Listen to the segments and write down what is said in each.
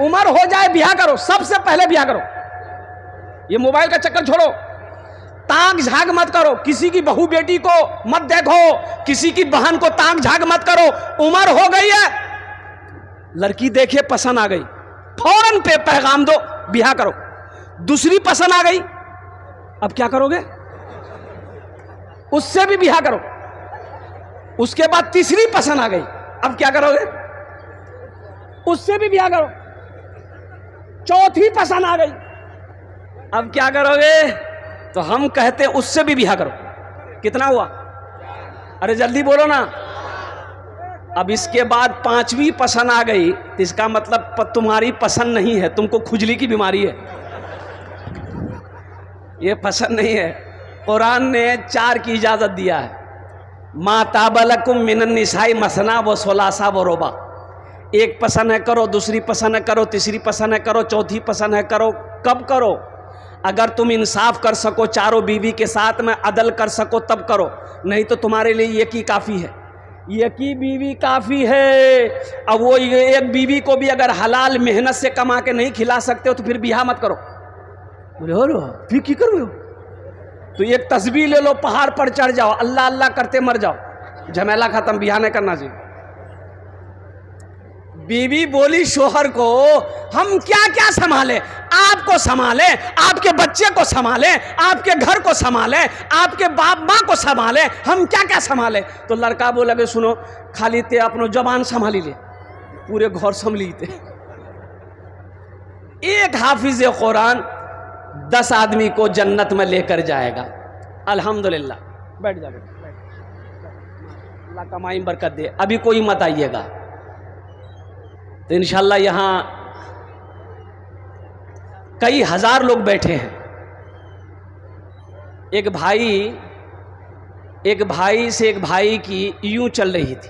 उम्र हो जाए ब्याह करो, सबसे पहले ब्याह करो। ये मोबाइल का चक्कर छोड़ो, ताक झाग मत करो, किसी की बहू बेटी को मत देखो, किसी की बहन को ताक झाग मत करो। उम्र हो गई है, लड़की देखे पसंद आ गई, फौरन पे पैगाम दो, ब्याह करो। दूसरी पसंद आ गई, अब क्या करोगे? उससे भी ब्याह करो। उसके बाद तीसरी पसंद आ गई, अब क्या करोगे? उससे भी ब्याह करो। चौथी पसंद आ गई, अब क्या करोगे? तो हम कहते हैं उससे भी ब्याह करो। कितना हुआ? अरे जल्दी बोलो ना। अब इसके बाद पांचवी पसंद आ गई, तो इसका मतलब तुम्हारी पसंद नहीं है, तुमको खुजली की बीमारी है, ये पसंद नहीं है। कुरान ने 4 की इजाजत दिया है, मा ताबलकुम मिनन निसाई मसना व सुलासा व रुबा। एक पसंद है करो, दूसरी पसंद है करो, तीसरी पसंद है करो, चौथी पसंद है करो। कब करो? अगर तुम इंसाफ कर सको, चारों बीवी के साथ में अदल कर सको तब करो, नहीं तो तुम्हारे लिए एक ही काफ़ी है, एक ही बीवी काफ़ी है। अब वो एक बीवी को भी अगर हलाल मेहनत से कमा के नहीं खिला सकते हो तो फिर ब्याह मत करो। बोले हो फिर की करो? तो एक तस्बीह ले लो, पहाड़ पर चढ़ जाओ, अल्लाह अल्लाह करते मर जाओ, झमेला खत्म, ब्याह नहीं करना चाहिए। बीवी बोली शोहर को, हम क्या क्या संभाले, आपको संभाले, आपके बच्चे को संभाले, आपके घर को संभाले, आपके बाप माँ को संभाले, हम क्या क्या संभाले। तो लड़का बोला कि सुनो, खाली ते अपनो जबान संभाली ले, पूरे घर संभली थे। एक हाफिज कुरान 10 आदमी को जन्नत में लेकर जाएगा। अल्हम्दुलिल्लाह। बैठ जा, अल्लाह कमाई बरकत दे। अभी कोई मत आइएगा, तो इंशाल्लाह यहाँ कई हजार लोग बैठे हैं। एक भाई से एक भाई की यूं चल रही थी,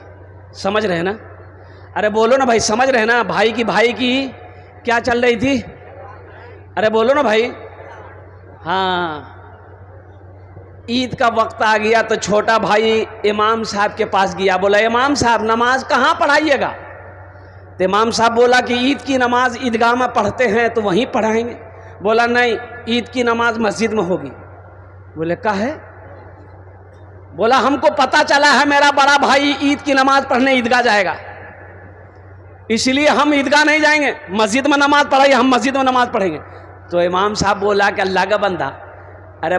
समझ रहे ना? अरे बोलो ना भाई, समझ रहे ना? भाई की क्या चल रही थी? अरे बोलो ना भाई। हाँ, ईद का वक्त आ गया तो छोटा भाई इमाम साहब के पास गया, बोला इमाम साहब नमाज कहाँ पढ़ाइएगा? तो इमाम साहब बोला कि ईद की नमाज ईदगाह में पढ़ते हैं तो वहीं पढ़ाएंगे। बोला नहीं, ईद की नमाज मस्जिद में होगी। बोले क्या है? बोला हमको पता चला है मेरा बड़ा भाई ईद की नमाज पढ़ने ईदगाह जाएगा, इसलिए हम ईदगाह नहीं जाएंगे, मस्जिद में नमाज पढ़ाइए, हम मस्जिद में नमाज पढ़ेंगे। तो इमाम साहब बोला कि अल्लाह का बंदा, अरे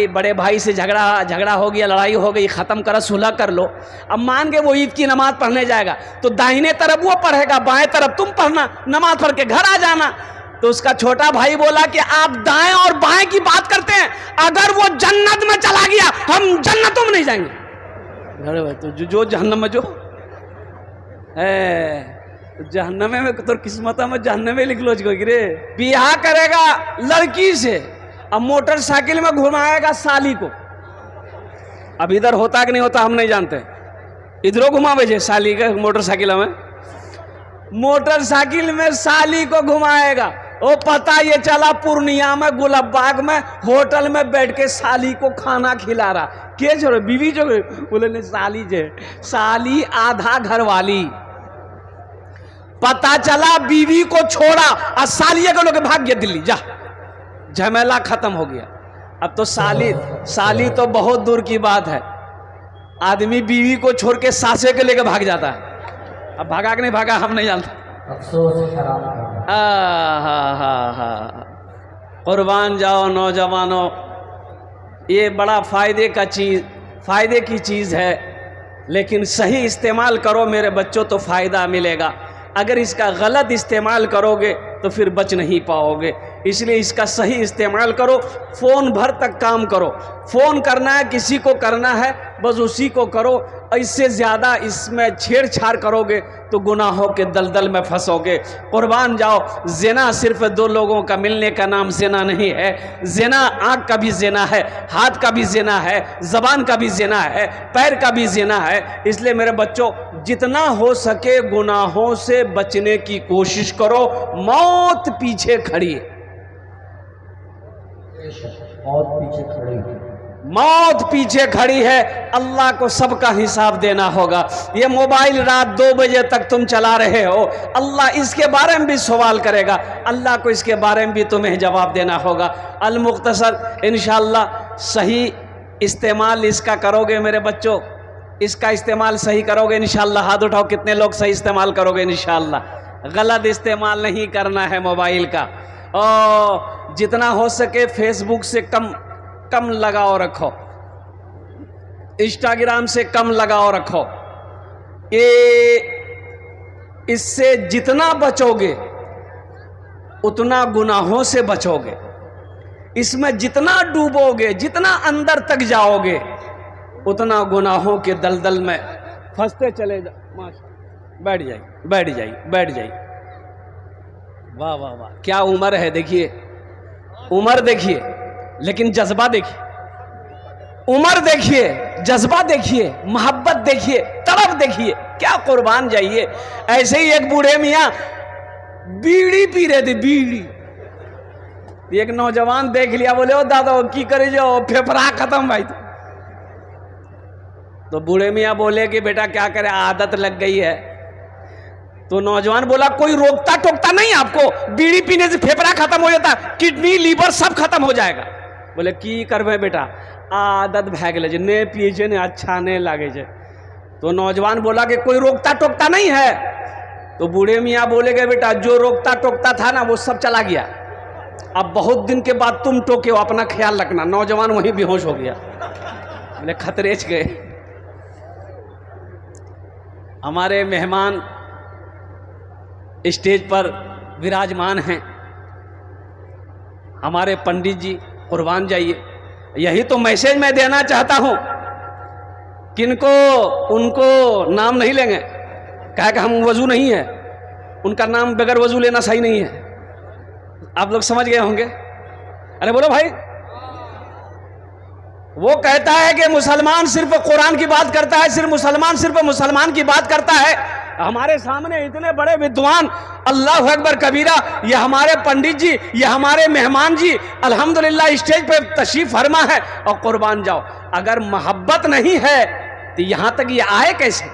बड़े भाई से झगड़ा हो गया, लड़ाई हो गई, ख़त्म करो, सुलह कर लो। अब मान के वो ईद की नमाज पढ़ने जाएगा तो दाहिने तरफ वो पढ़ेगा, बाएं तरफ तुम पढ़ना, नमाज पढ़ के घर आ जाना। तो उसका छोटा भाई बोला कि आप दाएं और बाएं की बात करते हैं, अगर वो जन्नत में चला गया हम जन्नतों में नहीं जाएंगे। अरे भाई, तो जो जहन्नम में जो है, जहन्नम में तो किस्मत में जहन्नम में लिख लो रे। ब्याह करेगा लड़की से, अब मोटरसाइकिल में घुमाएगा साली को। अब इधर होता कि नहीं होता हम नहीं जानते, इधरों घुमा भेजे साली के मोटरसाइकिल में साली को घुमाएगा। वो पता ये चला पूर्णिया में गुलाबबाग में होटल में बैठ के साली को खाना खिला रहा। के छोड़ो बीवी जो बोले नहीं, साली जे, साली आधा घर वाली। पता चला बीवी को छोड़ा और सालिया को लोग भाग गया दिल्ली, जा झमेला खत्म हो गया। अब तो साली तो बहुत दूर की बात है, आदमी बीवी को छोड़ के सासे के लेकर भाग जाता है। अब भागा कि नहीं भागा हम नहीं जानते। कुर्बान जाओ नौजवानों, ये बड़ा फायदे की चीज़ है, लेकिन सही इस्तेमाल करो मेरे बच्चों तो फ़ायदा मिलेगा। अगर इसका गलत इस्तेमाल करोगे तो फिर बच नहीं पाओगे, इसलिए इसका सही इस्तेमाल करो। फ़ोन भर तक काम करो, फ़ोन करना है किसी को करना है बस उसी को करो। इससे ज़्यादा इसमें छेड़छाड़ करोगे तो गुनाहों के दलदल में फंसोगे। कुर्बान जाओ, ज़िना सिर्फ 2 लोगों का मिलने का नाम ज़िना नहीं है। ज़िना आँख का भी ज़िना है, हाथ का भी ज़िना है, ज़बान का भी ज़िना है, पैर का भी ज़िना है। इसलिए मेरे बच्चों, जितना हो सके गुनाहों से बचने की कोशिश करो। मौत पीछे खड़ी है, मौत पीछे खड़ी है। मौत पीछे खड़ी है, अल्लाह को सबका हिसाब देना होगा। ये मोबाइल रात 2 बजे तक तुम चला रहे हो, अल्लाह इसके बारे में भी सवाल करेगा, अल्लाह को इसके बारे में भी तुम्हें जवाब देना होगा। अल मुख्तसर इंशाअल्लाह सही इस्तेमाल इसका करोगे मेरे बच्चों, इसका इस्तेमाल सही करोगे इंशाअल्लाह। हाथ उठाओ कितने लोग सही इस्तेमाल करोगे इंशाअल्लाह। गलत इस्तेमाल नहीं करना है मोबाइल का, और जितना हो सके फेसबुक से कम लगाओ रखो, इंस्टाग्राम से कम लगाओ रखो। ये इससे जितना बचोगे उतना गुनाहों से बचोगे, इसमें जितना डूबोगे, जितना अंदर तक जाओगे, उतना गुनाहों के दलदल में फंसते चले जाओ। बैठ जाइए, बैठ जाइए, बैठ जाइए। वाह वाह वाह, क्या उम्र है देखिए, उम्र देखिए, लेकिन जज्बा देखिए, उम्र देखिए, जज्बा देखिए, मोहब्बत देखिए, तड़प देखिए, क्या कुर्बान जाइए। ऐसे ही एक बूढ़े मियाँ बीड़ी पी रहे थे, बीड़ी। एक नौजवान देख लिया, बोले ओ दादा की करे जो फेफड़ा खत्म भाई। तो बूढ़े मियाँ बोले कि बेटा क्या करे, आदत लग गई है। तो नौजवान बोला कोई रोकता टोकता नहीं आपको, बीड़ी पीने से फेफड़ा खत्म हो जाता, किडनी लीवर सब खत्म हो जाएगा। बोले की करबे बेटा, आदत भै गेले, ने पिए ने अच्छा नहीं लागे छे। तो नौजवान बोला कि कोई रोकता टोकता नहीं है। तो बूढ़े मियाँ बोले गए बेटा जो रोकता टोकता था ना वो सब चला गया, अब बहुत दिन के बाद तुम टोके हो, अपना ख्याल रखना। नौजवान वहीं बेहोश हो गया। बोले खतरेच गए। हमारे मेहमान स्टेज पर विराजमान हैं, हमारे पंडित जी, कुर्बान जाइए। यही तो मैसेज मैं देना चाहता हूं। किनको, उनको नाम नहीं लेंगे, कहा कि हम वजू नहीं है, उनका नाम बगैर वजू लेना सही नहीं है। आप लोग समझ गए होंगे। अरे बोलो भाई। वो कहता है कि मुसलमान सिर्फ कुरान की बात करता है, सिर्फ मुसलमान सिर्फ मुसलमान की बात करता है। हमारे सामने इतने बड़े विद्वान, अल्लाह अकबर कबीरा, ये हमारे पंडित जी, ये हमारे मेहमान जी अल्हम्दुलिल्लाह स्टेज पे तशरीफ फरमा है। और कुर्बान जाओ, अगर मोहब्बत नहीं है तो यहां तक ये आए कैसे?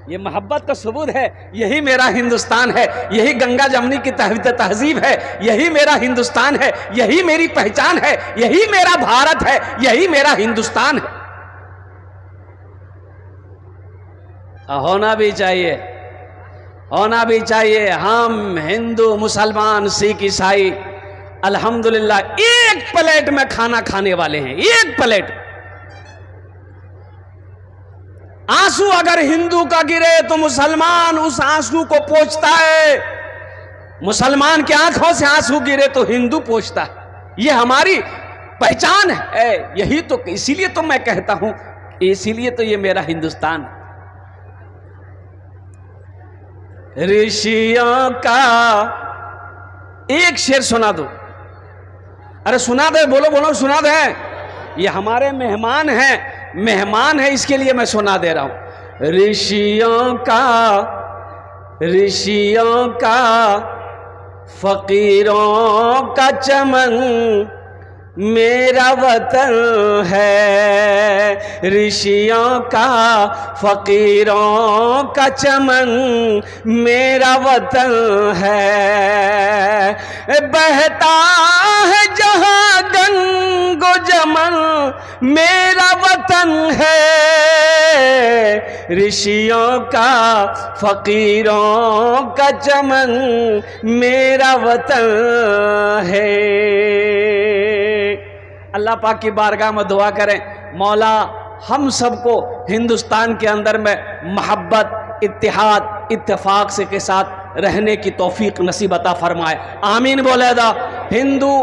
ये मोहब्बत का सबूत है। यही मेरा हिंदुस्तान है, यही गंगा जमुनी की तहजीब है, यही मेरा हिंदुस्तान है, यही मेरी पहचान है, यही मेरा भारत है, यही मेरा हिंदुस्तान है। होना भी चाहिए, होना भी चाहिए। हम हिंदू, मुसलमान, सिख, ईसाई अल्हम्दुलिल्लाह एक प्लेट में खाना खाने वाले हैं, एक प्लेट। आंसू अगर हिंदू का गिरे तो मुसलमान उस आंसू को पोंछता है। मुसलमान की आंखों से आंसू गिरे तो हिंदू पोंछता है। ये हमारी पहचान है। यही तो, इसीलिए तो मैं कहता हूं, इसीलिए तो ये मेरा हिंदुस्तान है। ऋषियों का एक शेर सुना दो। अरे सुना दे, बोलो बोलो, सुना दे। ये हमारे मेहमान हैं, मेहमान है, इसके लिए मैं सुना दे रहा हूं। ऋषियों का फकीरों का चमन मेरा वतन है। ऋषियों का फकीरों का चमन मेरा वतन है। बहता है जहां गंगो जमन मेरा वतन है। ऋषियों का फकीरों का चमन मेरा वतन है। अल्लाह पाक की बारगाह में दुआ करें, मौला हम सबको हिंदुस्तान के अंदर में मोहब्बत, इत्तेहाद, इत्तेफाक से के साथ रहने की तौफीक नसीब अता फरमाए। आमीन बोले दा। हिंदू,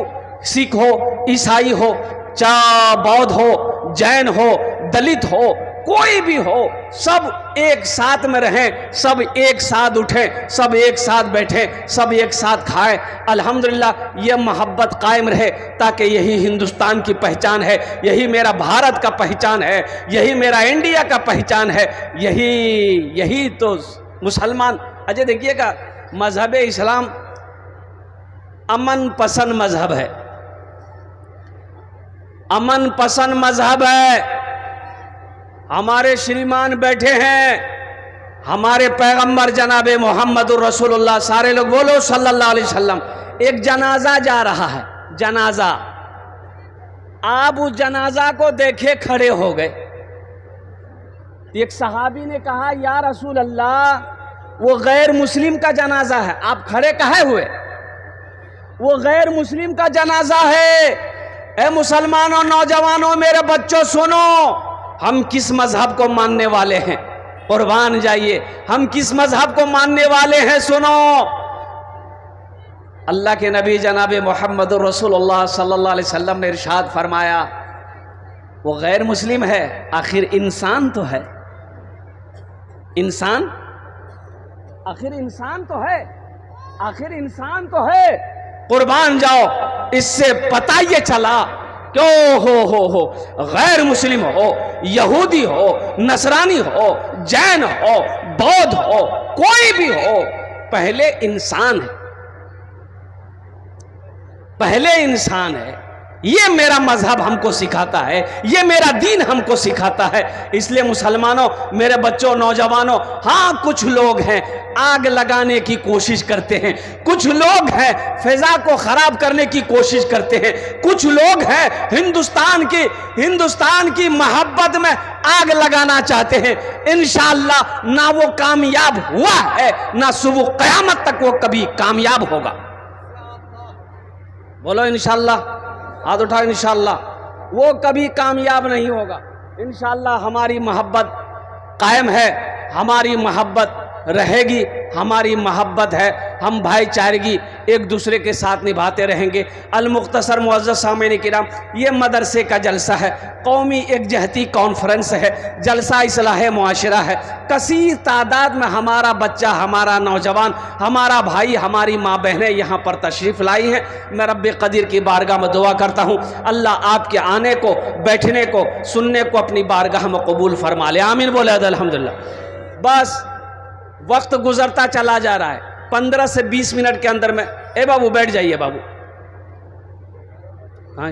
सिख हो, ईसाई हो, चाहे बौद्ध हो, जैन हो, दलित हो, कोई भी हो, सब एक साथ में रहें, सब एक साथ उठें, सब एक साथ बैठें, सब एक साथ खाएं। अल्हम्दुलिल्लाह ये मोहब्बत कायम रहे, ताकि यही हिंदुस्तान की पहचान है, यही मेरा भारत का पहचान है, यही मेरा इंडिया का पहचान है, यही तो मुसलमान। अजय देखिएगा, मजहब इस्लाम अमन पसंद मजहब है। अमन पसंद मजहब है। हमारे श्रीमान बैठे हैं, हमारे पैगंबर जनाबे मोहम्मदुर रसूलुल्लाह, सारे लोग बोलो सल्लल्लाहु अलैहि वसल्लम। एक जनाजा जा रहा है, जनाजा। आप उस जनाजा को देखे खड़े हो गए। एक सहाबी ने कहा या रसूल अल्लाह, वो गैर मुस्लिम का जनाजा है, आप खड़े काहे हुए? वो गैर मुस्लिम का जनाजा है। ए मुसलमानों, नौजवानों, मेरे बच्चों सुनो, हम किस मजहब को मानने वाले हैं? कुर्बान जाइए, हम किस मजहब को मानने वाले हैं? सुनो, अल्लाह के नबी जनाब मोहम्मद रसूलुल्लाह सल्लल्लाहु अलैहि वसल्लम ने इरशाद फरमाया, वो गैर मुस्लिम है, आखिर इंसान तो है। इंसान, आखिर इंसान तो है, आखिर इंसान तो है। कुर्बान जाओ, इससे पता ये चला क्यों हो गैर मुस्लिम हो, यहूदी हो, नसरानी हो, जैन हो, बौद्ध हो, कोई भी हो, पहले इंसान है, पहले इंसान है। ये मेरा मजहब हमको सिखाता है, ये मेरा दीन हमको सिखाता है। इसलिए मुसलमानों, मेरे बच्चों, नौजवानों, हाँ कुछ लोग हैं आग लगाने की कोशिश करते हैं, कुछ लोग हैं फिजा को खराब करने की कोशिश करते हैं, कुछ लोग हैं हिंदुस्तान की मोहब्बत में आग लगाना चाहते हैं। इंशाअल्लाह ना वो कामयाब हुआ है, ना सुबह कयामत तक वो कभी कामयाब होगा। बोलो इंशाअल्लाह, हाथ उठाओ। इंशाअल्लाह वो कभी कामयाब नहीं होगा। इंशाअल्लाह हमारी मोहब्बत कायम है, हमारी मोहब्बत रहेगी, हमारी मोहब्बत है, हम भाईचारगी एक दूसरे के साथ निभाते रहेंगे। अल मुख्तसर मुअज़्ज़ज़ सामीन किराम, ये मदरसे का जलसा है, कौमी एकजहती कॉन्फ्रेंस है, जलसा इस्लाह मुआशरा है। कसीर तादाद में हमारा बच्चा, हमारा नौजवान, हमारा भाई, हमारी माँ बहनें यहाँ पर तशरीफ़ लाई हैं। मैं रब्बे क़दीर की बारगाह में दुआ करता हूँ, अल्लाह आपके आने को, बैठने को, सुनने को अपनी बारगाह में कबूल फरमा ले। आमीन बोले अल्हम्दुलिल्लाह। बस वक्त गुजरता चला जा रहा है, 15 से 20 मिनट के अंदर में। ए बाबू बैठ जाइए बाबू, हाँ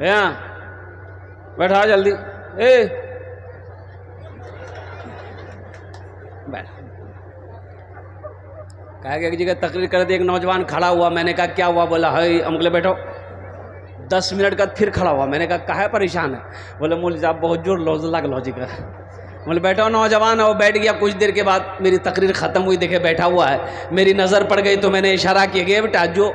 यहाँ बैठा जल्दी। ए बैठ। कहा कि एक जगह तकरीर कर दी, एक नौजवान खड़ा हुआ, मैंने कहा क्या हुआ? बोला है अमले बैठो। 10 मिनट का फिर खड़ा हुआ, मैंने कहा काहे परेशान है? बोले मौलवी साहब बहुत जोर लॉजिक है। बोले बैठो। नौजवान है, वो बैठ गया। कुछ देर के बाद मेरी तकरीर ख़त्म हुई, देखे बैठा हुआ है, मेरी नज़र पड़ गई तो मैंने इशारा किया गया बेटा जो।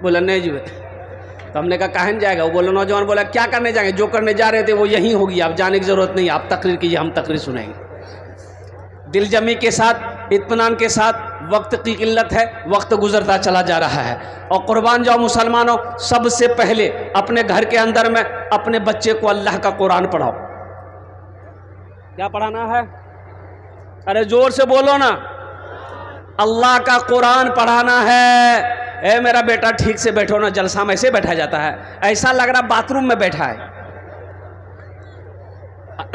बोला नहीं जो। तो हमने कहा कहाँ जाएगा? वो बोला, नौजवान बोला क्या करने जाएंगे? जो करने जा रहे थे वो यहीं होगी, आप जाने की ज़रूरत नहीं, आप तकरीर कीजिए, हम तकरीर सुनेंगे। दिलजमी के साथ, इत्मीनान के साथ। वक्त की किल्लत है, वक्त गुजरता चला जा रहा है। और कुर्बान जाओ मुसलमानों, सबसे पहले अपने घर के अंदर में अपने बच्चे को अल्लाह का कुरान पढ़ाओ। क्या पढ़ाना है? अरे जोर से बोलो ना, अल्लाह का कुरान पढ़ाना है। ए मेरा बेटा ठीक से बैठो ना, जलसा में ऐसे बैठा जाता है, ऐसा लग रहा बाथरूम में बैठा है।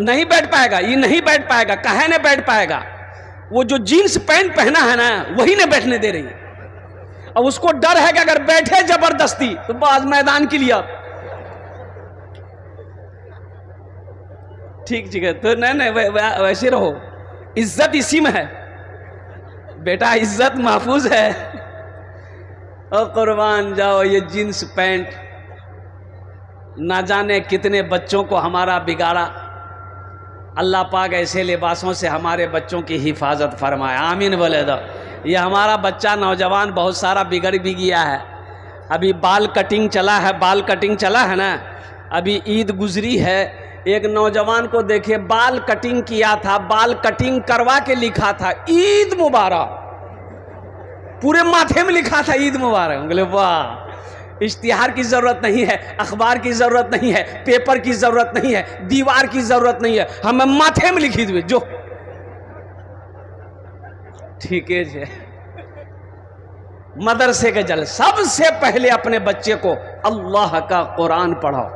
नहीं बैठ पाएगा, ये नहीं बैठ पाएगा। काहे नहीं बैठ पाएगा? वो जो जीन्स पैंट पहना है ना, वही नहीं बैठने दे रही है। अब उसको डर है कि अगर बैठे जबरदस्ती तो बाज मैदान के लिए आप ठीक है। तो नहीं वैसे रहो, इज्जत इसी में है बेटा, इज्जत महफूज है। और कुर्बान जाओ, ये जीन्स पैंट ना जाने कितने बच्चों को हमारा बिगाड़ा। अल्लाह पाक ऐसे लिबासों से हमारे बच्चों की हिफाजत फरमाए। आमीन बोले दो। ये हमारा बच्चा नौजवान बहुत सारा बिगड़ भी गया है। अभी बाल कटिंग चला है, बाल कटिंग चला है ना, अभी ईद गुजरी है। एक नौजवान को देखे बाल कटिंग किया था, बाल कटिंग करवा के लिखा था ईद मुबारक, पूरे माथे में लिखा था ईद मुबारक। बोले वाह, इश्तिहार की ज़रूरत नहीं है, अखबार की ज़रूरत नहीं है, पेपर की ज़रूरत नहीं है, दीवार की ज़रूरत नहीं है, हमें माथे में लिखी हुई जो ठीक है। मदरसे के जल सबसे पहले अपने बच्चे को अल्लाह का कुरान पढ़ाओ।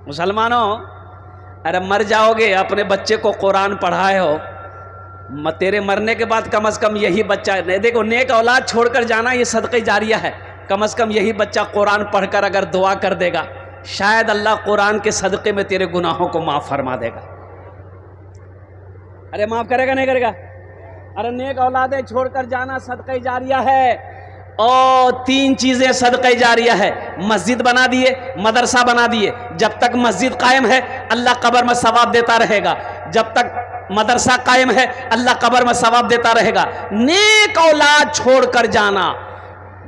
मुसलमानों, अरे मर जाओगे, अपने बच्चे को कुरान पढ़ाए हो, तेरे मरने के बाद कम से कम यही बच्चा नहीं। देखो, नेक औलाद छोड़कर जाना ये सदक़े जारिया है। कम से कम यही बच्चा कुरान पढ़कर अगर दुआ कर देगा, शायद अल्लाह कुरान के सदक़े में तेरे गुनाहों को माफ़ फरमा देगा। अरे माफ़ करेगा नहीं करेगा? अरे नेक औलादें छोड़कर जाना सदक़े जारिया है। और 3 चीज़ें सदक़े जारिया है। मस्जिद बना दिए, मदरसा बना दिए, जब तक मस्जिद कायम है अल्लाह कब्र में सवाब देता रहेगा, जब तक मदरसा कायम है अल्लाह कब्र में सवाब देता रहेगा। नेक औलाद छोड़कर जाना,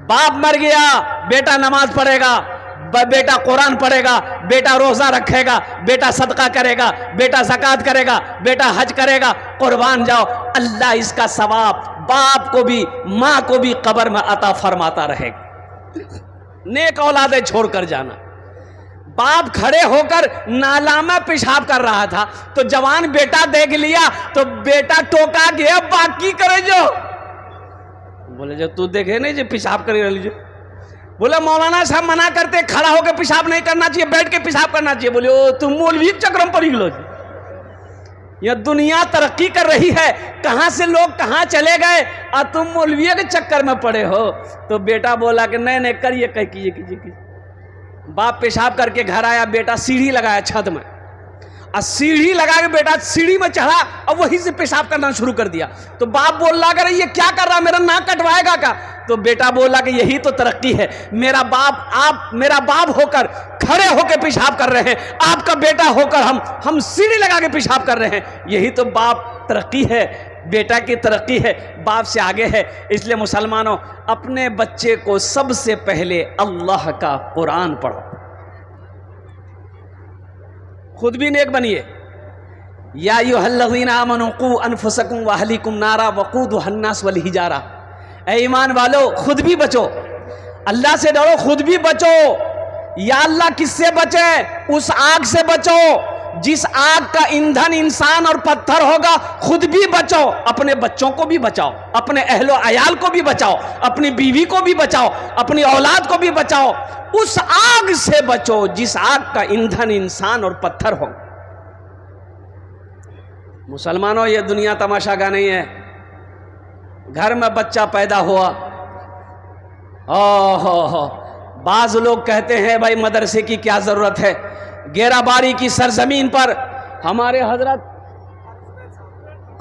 बाप मर गया, बेटा नमाज पढ़ेगा, बेटा कुरान पढ़ेगा, बेटा रोज़ा रखेगा, बेटा सदका करेगा, बेटा ज़कात करेगा, बेटा हज करेगा, कुर्बान जाओ, अल्लाह इसका सवाब बाप को भी माँ को भी कब्र में अता फरमाता रहेगा। नेक औलादें छोड़कर जाना। बाप खड़े होकर नाला में पेशाब कर रहा था तो जवान बेटा देख लिया तो बेटा टोका गया, बाकी करे जो। बोले जो तू देखे नहीं जो पेशाब कर रही जो। बोले मौलाना साहब मना करते, खड़ा होकर पेशाब नहीं करना चाहिए, बैठ के पेशाब करना चाहिए। बोले ओ तुम मौलवी चक्र में पड़ी लो। यह दुनिया तरक्की कर रही है, कहां से लोग कहां चले गए और तुम मौलवी के चक्कर में पड़े हो। तो बेटा बोला कि नहीं नहीं करिए, कह कीजिए कीजिए। बाप पेशाब करके घर आया, बेटा सीढ़ी लगाया छत में, और सीढ़ी लगा के बेटा सीढ़ी में चढ़ा और वहीं से पेशाब करना शुरू कर दिया। तो बाप बोल रहा कर ये क्या कर रहा, मेरा नाक कटवाएगा क्या? तो बेटा बोला कि यही तो तरक्की है, मेरा बाप आप मेरा बाप होकर खड़े होकर पेशाब कर रहे हैं, आपका बेटा होकर हम सीढ़ी लगा के पेशाब कर रहे हैं। यही तो बाप तरक्की है, बेटा की तरक्की है, बाप से आगे है। इसलिए मुसलमानों, अपने बच्चे को सबसे पहले अल्लाह का कुरान पढ़ो, खुद भी नेक बनिए। या अय्युहल्लज़ीना आमनू क़ू अनफुसकुम व अहलीकुम नारा वक़ूदुहा अन्नास वल हिजारा। ऐ ईमान वालो, खुद भी बचो, अल्लाह से डरो, खुद भी बचो। या अल्लाह किससे बचे? उस आग से बचो जिस आग का ईंधन इंसान और पत्थर होगा। खुद भी बचो, अपने बच्चों को भी बचाओ, अपने अहलो अयाल को भी बचाओ, अपनी बीवी को भी बचाओ, अपनी औलाद को भी बचाओ। उस आग से बचो जिस आग का ईंधन इंसान और पत्थर हो। मुसलमानों, ये दुनिया तमाशा का नहीं है। घर में बच्चा पैदा हुआ, ओहो, बाज लोग कहते हैं भाई मदरसे की क्या जरूरत है। गेराबारी की सरजमीन पर हमारे हजरत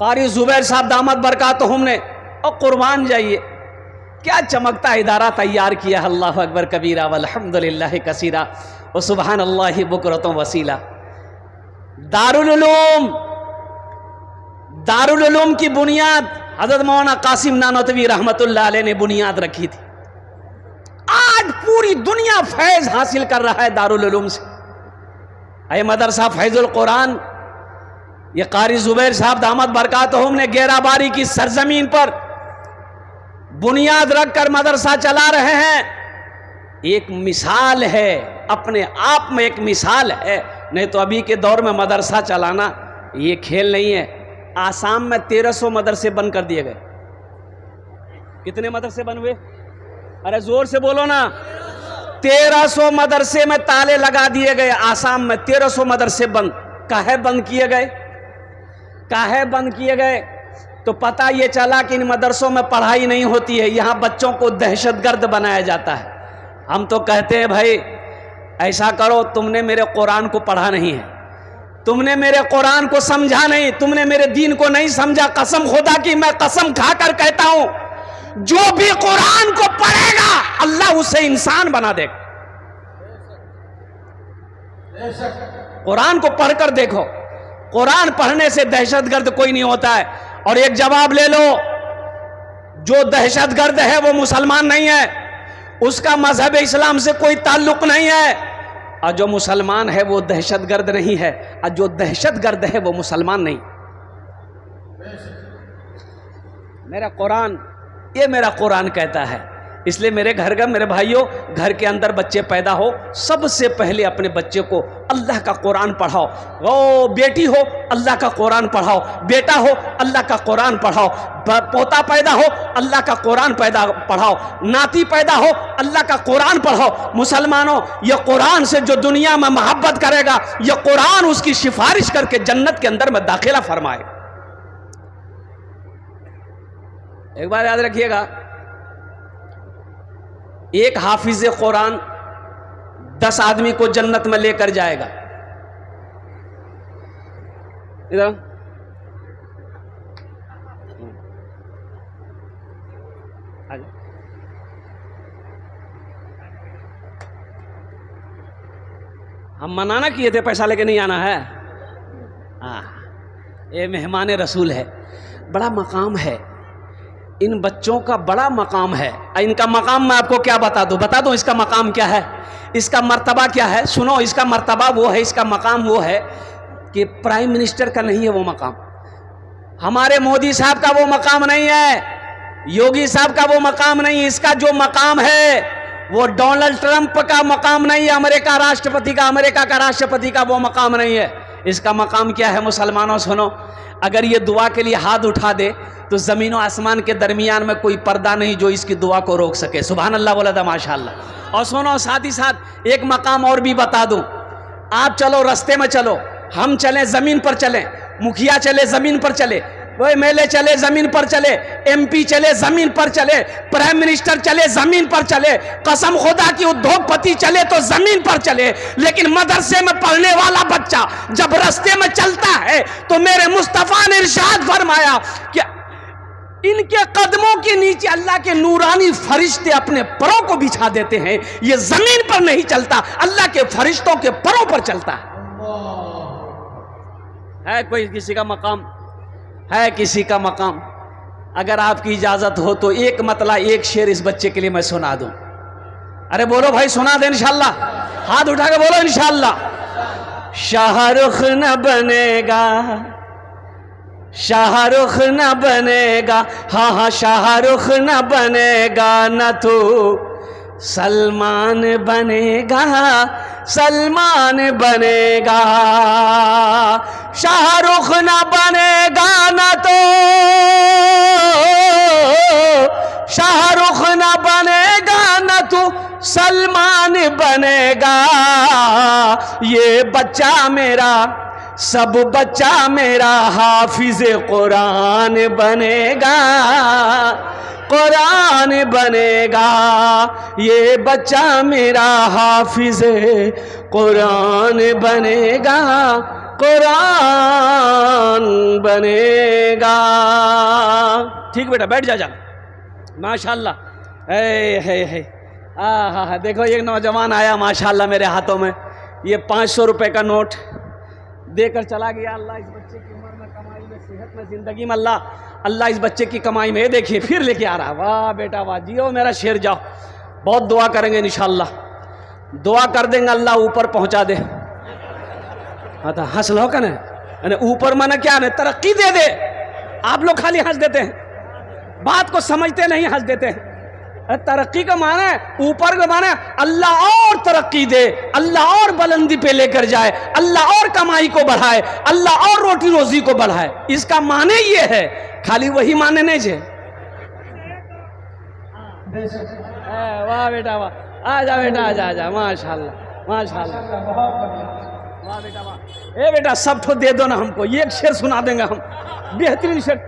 कारी जुबैर साहब दामद बरकातहुम ने, और कुर्बान जाइए क्या चमकता इदारा तैयार किया। अल्लाह अकबर कबीरा वल्हम्दुलिल्लाह कसीरा व सुबहानल्लाहि बुकरतुम वसीला। दारुल उलूम की बुनियाद हजरत मौलाना कासिम नानोतवी रहमतुल्लाह अलैह ने बुनियाद रखी थी। आज पूरी दुनिया फैज हासिल कर रहा है दारुल उलूम से। अय मदरसा फैजुल कुरान, ये कारी जुबैर साहब दामद बरकातहुम ने गेराबारी की सरजमीन पर बुनियाद रखकर मदरसा चला रहे हैं। एक मिसाल है, अपने आप में एक मिसाल है। नहीं तो अभी के दौर में मदरसा चलाना ये खेल नहीं है। आसाम में 1300 मदरसे बंद कर दिए गए। कितने मदरसे बन हुए? अरे जोर से बोलो ना। 1300 मदरसे में ताले लगा दिए गए। आसाम में 1300 मदरसे बंद। काहे बंद किए गए? काहे बंद किए गए? तो पता ये चला कि इन मदरसों में पढ़ाई नहीं होती है, यहाँ बच्चों को दहशतगर्द बनाया जाता है। हम तो कहते हैं भाई ऐसा करो, तुमने मेरे कुरान को पढ़ा नहीं है, तुमने मेरे कुरान को समझा नहीं, तुमने मेरे दीन को नहीं समझा। कसम खुदा की मैं कसम खाकर कहता हूं, जो भी कुरान को पढ़ेगा अल्लाह उसे इंसान बना देगा। कुरान को पढ़कर देखो, कुरान पढ़ने से दहशतगर्द कोई नहीं होता है। और एक जवाब ले लो, जो दहशतगर्द है वो मुसलमान नहीं है, उसका मजहब इस्लाम से कोई ताल्लुक नहीं है। और जो मुसलमान है वो दहशतगर्द नहीं है, और जो दहशतगर्द है वो मुसलमान नहीं। मेरा कुरान, ये मेरा कुरान कहता है। इसलिए मेरे घर का, मेरे भाइयों, घर के अंदर बच्चे पैदा हो, सबसे पहले अपने बच्चे को अल्लाह का कुरान पढ़ाओ। ओ बेटी हो अल्लाह का कुरान पढ़ाओ, बेटा हो अल्लाह का कुरान पढ़ाओ, पोता पैदा हो अल्लाह का कुरान पढ़ाओ, नाती पैदा हो अल्लाह का कुरान पढ़ाओ। मुसलमानों, ये कुरान से जो दुनिया में मोहब्बत करेगा, ये कुरान उसकी सिफारिश करके जन्नत के अंदर में दाखिला फरमाए। एक बात याद रखिएगा, एक हाफिज कुरान 10 आदमी को जन्नत में लेकर जाएगा। इधर हम मनाना किए थे पैसा लेके नहीं आना है। ये मेहमान रसूल है, बड़ा मकाम है इन बच्चों का, बड़ा मकाम है। इनका मकाम मैं आपको क्या बता दूं इसका मकाम क्या है, इसका मर्तबा क्या है। सुनो, इसका मर्तबा वो है, इसका मकाम वो है कि प्राइम मिनिस्टर का नहीं है वो मकाम, हमारे मोदी साहब का वो मकाम नहीं है, योगी साहब का वो मकाम नहीं। इसका जो मकाम है वो डोनाल्ड ट्रंप का मकाम नहीं है, अमेरिका का राष्ट्रपति का वो मकाम नहीं है। इसका मकाम क्या है मुसलमानों? सुनो, अगर ये दुआ के लिए हाथ उठा दे तो जमीन और आसमान के दरमियान में कोई पर्दा नहीं जो इसकी दुआ को रोक सके। सुभान अल्लाह बोला था माशाअल्लाह। और सुनो, साथ ही साथ एक मकाम और भी बता दूं। आप चलो, रास्ते में चलो, हम चलें जमीन पर चलें, मुखिया चले जमीन पर चले, वो एमएलए चले जमीन पर चले, एमपी चले जमीन पर चले, प्राइम मिनिस्टर चले जमीन पर चले, कसम खुदा की उद्योगपति चले तो जमीन पर चले, लेकिन मदरसे में पढ़ने वाला बच्चा जब रास्ते में चलता है तो मेरे मुस्तफा ने इरशाद फरमाया कि इनके कदमों के नीचे अल्लाह के नूरानी फरिश्ते अपने परों को बिछा देते हैं। ये जमीन पर नहीं चलता, अल्लाह के फरिश्तों के परों पर चलता है। कोई किसी का मकाम है, किसी का मकाम। अगर आपकी इजाजत हो तो एक मतला, एक शेर इस बच्चे के लिए मैं सुना दूं। अरे बोलो भाई, सुना दे इंशाअल्लाह, हाथ उठा के बोलो इंशाअल्लाह। शाहरुख न बनेगा, शाहरुख न बनेगा, हाँ हाँ शाहरुख न बनेगा, न तो सलमान बनेगा, सलमान बनेगा। शाहरुख न बनेगा न तो शाहरुख न बनेगा, न तो सलमान बनेगा। ये बच्चा मेरा, सब बच्चा मेरा हाफिज कुरान बनेगा, कुरान बनेगा। ये बच्चा मेरा हाफिज कुरान बनेगा, कुरान बनेगा। ठीक बेटा, बैठ जा माशाल्लाह। है हाँ, देखो एक नौजवान आया माशाल्लाह मेरे हाथों में ये 500 रुपए का नोट देकर चला गया। अल्लाह इस बच्चे की उम्र में, कमाई में, सेहत में, जिंदगी में अल्लाह इस बच्चे की कमाई में, देखिए फिर लेके आ रहा। वाह बेटा वाह, जियो मेरा शेर, जाओ। बहुत दुआ करेंगे इंशाअल्लाह, दुआ कर देंगे अल्लाह ऊपर पहुंचा दे। हाँ तो हंस लो का ना, ऊपर माना क्या ना, तरक्की दे दे। आप लोग खाली हंस देते हैं, बात को समझते नहीं, हंस देते हैं। तरक्की का माना है, ऊपर का माना है अल्लाह और तरक्की दे, अल्लाह और बुलंदी पे लेकर जाए, अल्लाह और कमाई को बढ़ाए, अल्लाह और रोटी रोजी को बढ़ाए। इसका माने ये है, खाली वही माने नहीं छे। वाह बेटा वाह, आजा बेटा, आजा माशाल्लाह माशाल्लाह, वाह बेटा वाह। ए बेटा सब ठो दे दो ना हमको, एक शेर सुना देंगे हम, बेहतरीन शेर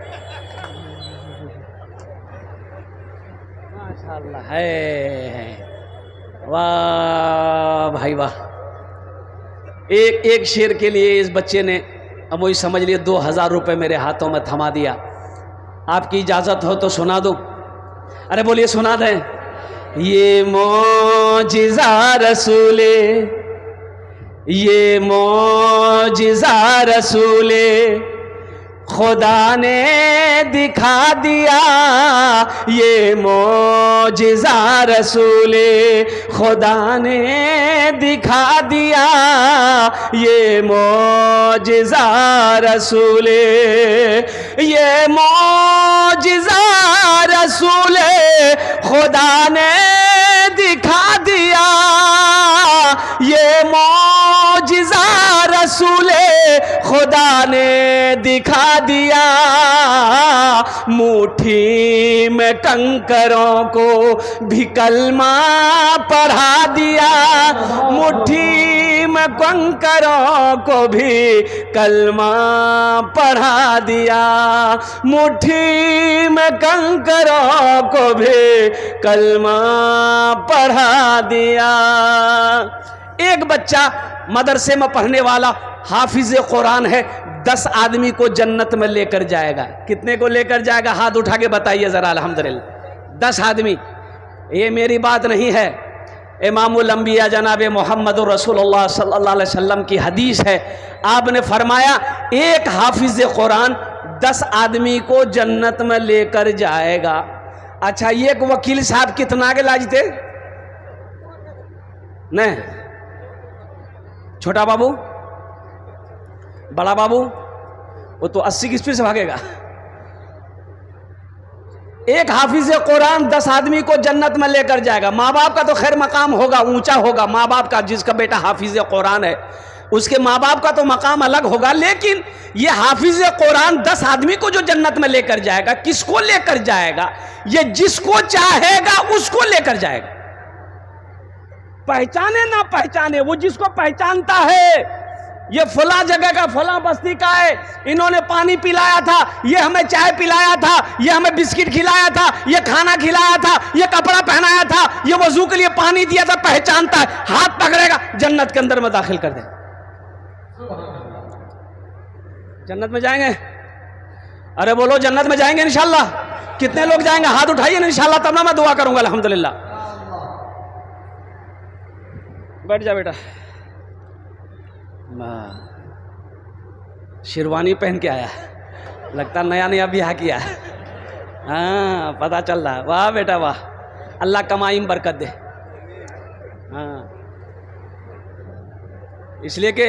माशाल्लाह है। वाह भाई वाह। एक शेर के लिए इस बच्चे ने, अब वही समझ लिए 2000 रुपये मेरे हाथों में थमा दिया। आपकी इजाज़त हो तो सुना दूं? अरे बोलिए, सुना दें। ये मौजिज़ा रसूले, ये मौजिज़ा रसूले खुदा ने दिखा दिया, ये मौजिज़ा रसूले खुदा ने दिखा दिया, ये मौजिज़ा रसूले, ये मौजिज़ा रसूले खुदा ने दिखा दिया, ये मौजिज़ा रसूले खुदा ने दिखा दिया। मुट्ठी में कंकरों को भी कलमा पढ़ा दिया, मुट्ठी में कंकरों को भी कलमा पढ़ा दिया, मुट्ठी में कंकरों को भी कलमा पढ़ा दिया। एक बच्चा मदरसे में पढ़ने वाला हाफिज कुरान है, 10 आदमी को जन्नत में लेकर जाएगा। कितने को लेकर जाएगा? हाथ उठा के बताइए जरा। अल्हम्दुलिल्लाह 10 आदमी। ये मेरी बात नहीं है, इमामुल अंबिया जनाब मोहम्मद रसूलुल्लाह सल्लल्लाहु अलैहि वसल्लम की हदीस है। आपने फरमाया एक हाफिज कुरान 10 आदमी को जन्नत में लेकर जाएगा। अच्छा, एक वकील साहब कितना के लाजते? नहीं, छोटा बाबू, बड़ा बाबू, वो तो 80 की स्पीड से भागेगा। एक हाफिज कुरान 10 आदमी को जन्नत में लेकर जाएगा। माँ बाप का तो खैर मकाम होगा, ऊंचा होगा माँ बाप का। जिसका बेटा हाफिज कुरान है उसके माँ बाप का तो मकाम अलग होगा, लेकिन ये हाफिज कुरान 10 आदमी को जो जन्नत में लेकर जाएगा, किसको लेकर जाएगा? ये जिसको चाहेगा उसको लेकर जाएगा। पहचाने ना पहचाने, वो जिसको पहचानता है, ये फला जगह का फला बस्ती का है, इन्होंने पानी पिलाया था, ये हमें चाय पिलाया था, ये हमें बिस्किट खिलाया था, ये खाना खिलाया था, ये कपड़ा पहनाया था, ये वजू के लिए पानी दिया था, पहचानता है, हाथ पकड़ेगा, जन्नत के अंदर में दाखिल कर दे। जन्नत में जाएंगे? अरे बोलो जन्नत में जाएंगे इंशाल्लाह। कितने लोग जाएंगे? हाथ उठाइए ना इंशाल्लाह, तब ना मैं दुआ करूंगा। अल्हम्दुलिल्लाह। बैठ जा बेटा। शेरवानी पहन के आया, लगता नया नया ब्याह किया। हाँ, पता चल रहा है। वाह बेटा वाह, अल्लाह कमाई में बरकत दे। हाँ, इसलिए कि